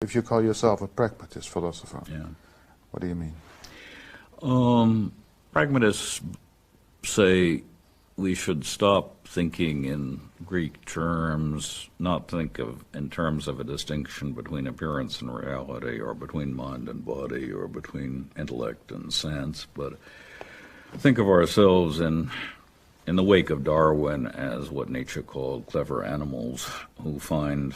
if you call yourself a pragmatist philosopher, Yeah. what do you mean? Pragmatists say we should stop thinking in Greek terms, not think of in terms of a distinction between appearance and reality, or between mind and body, or between intellect and sense, but think of ourselves in the wake of Darwin as what Nietzsche called clever animals who find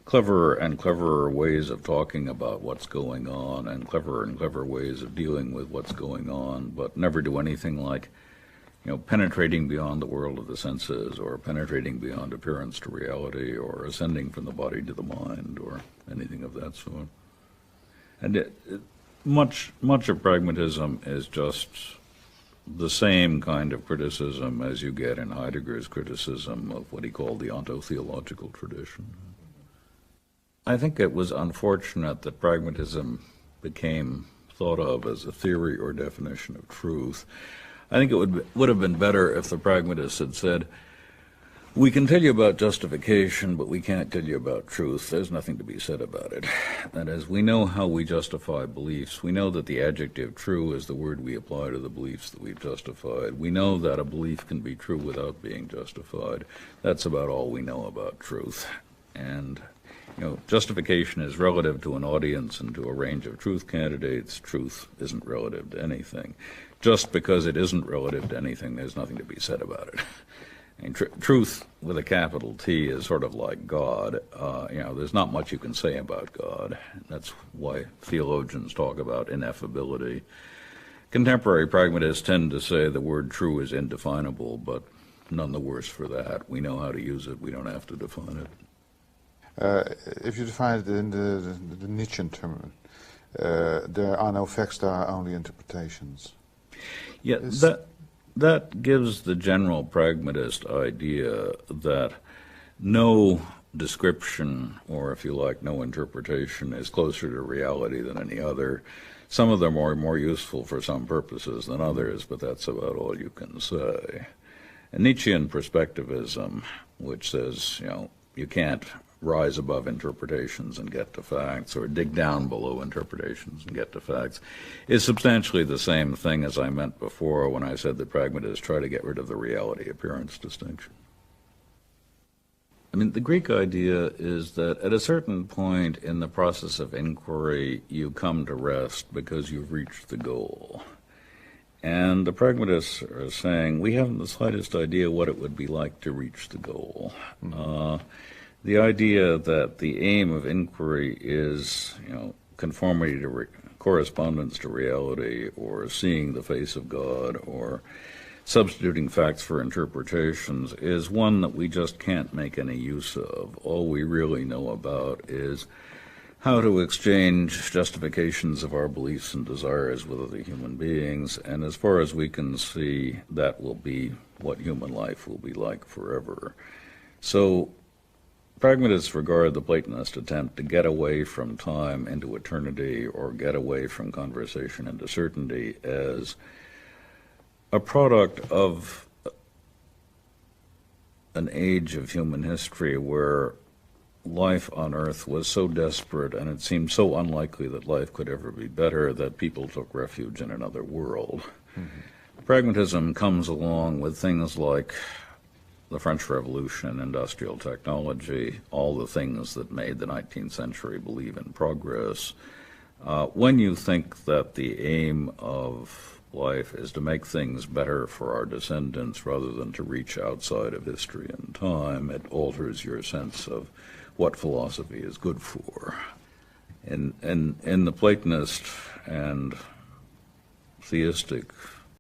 cleverer and cleverer ways of talking about what's going on and clever ways of dealing with what's going on, but never do anything like, penetrating beyond the world of the senses, or penetrating beyond appearance to reality, or ascending from the body to the mind, or anything of that sort. And much of pragmatism is just the same kind of criticism as you get in Heidegger's criticism of what he called the ontotheological tradition. I think it was unfortunate that pragmatism became thought of as a theory or definition of truth. I think it would have been better if the pragmatists had said, we can tell you about justification, but we can't tell you about truth. There's nothing to be said about it. That is, we know how we justify beliefs. We know that the adjective true is the word we apply to the beliefs that we've justified. We know that a belief can be true without being justified. That's about all we know about truth. And justification is relative to an audience and to a range of truth candidates. Truth isn't relative to anything. Just because it isn't relative to anything, there's nothing to be said about it. And truth with a capital T is sort of like God. There's not much you can say about God. That's why theologians talk about ineffability. Contemporary pragmatists tend to say the word true is indefinable, but none the worse for that. We know how to use it. We don't have to define it. If you define it in the Nietzschean term, there are no facts, there are only interpretations. Yeah, that gives the general pragmatist idea that no description, or if you like, no interpretation, is closer to reality than any other. Some of them are more useful for some purposes than others, but that's about all you can say. And Nietzschean perspectivism, which says, you can't rise above interpretations and get to facts, or dig down below interpretations and get to facts, is substantially the same thing as I meant before when I said that pragmatists try to get rid of the reality-appearance distinction. The Greek idea is that at a certain point in the process of inquiry, you come to rest because you've reached the goal. And the pragmatists are saying, we haven't the slightest idea what it would be like to reach the goal. The idea that the aim of inquiry is, conformity to correspondence to reality, or seeing the face of God, or substituting facts for interpretations, is one that we just can't make any use of. All we really know about is how to exchange justifications of our beliefs and desires with other human beings, and as far as we can see, that will be what human life will be like forever. So pragmatists regard the Platonist attempt to get away from time into eternity, or get away from conversation into certainty, as a product of an age of human history where life on Earth was so desperate and it seemed so unlikely that life could ever be better that people took refuge in another world. Pragmatism comes along with things like the French Revolution and industrial technology, all the things that made the 19th century believe in progress. When you think that the aim of life is to make things better for our descendants rather than to reach outside of history and time, it alters your sense of what philosophy is good for. In the Platonist and theistic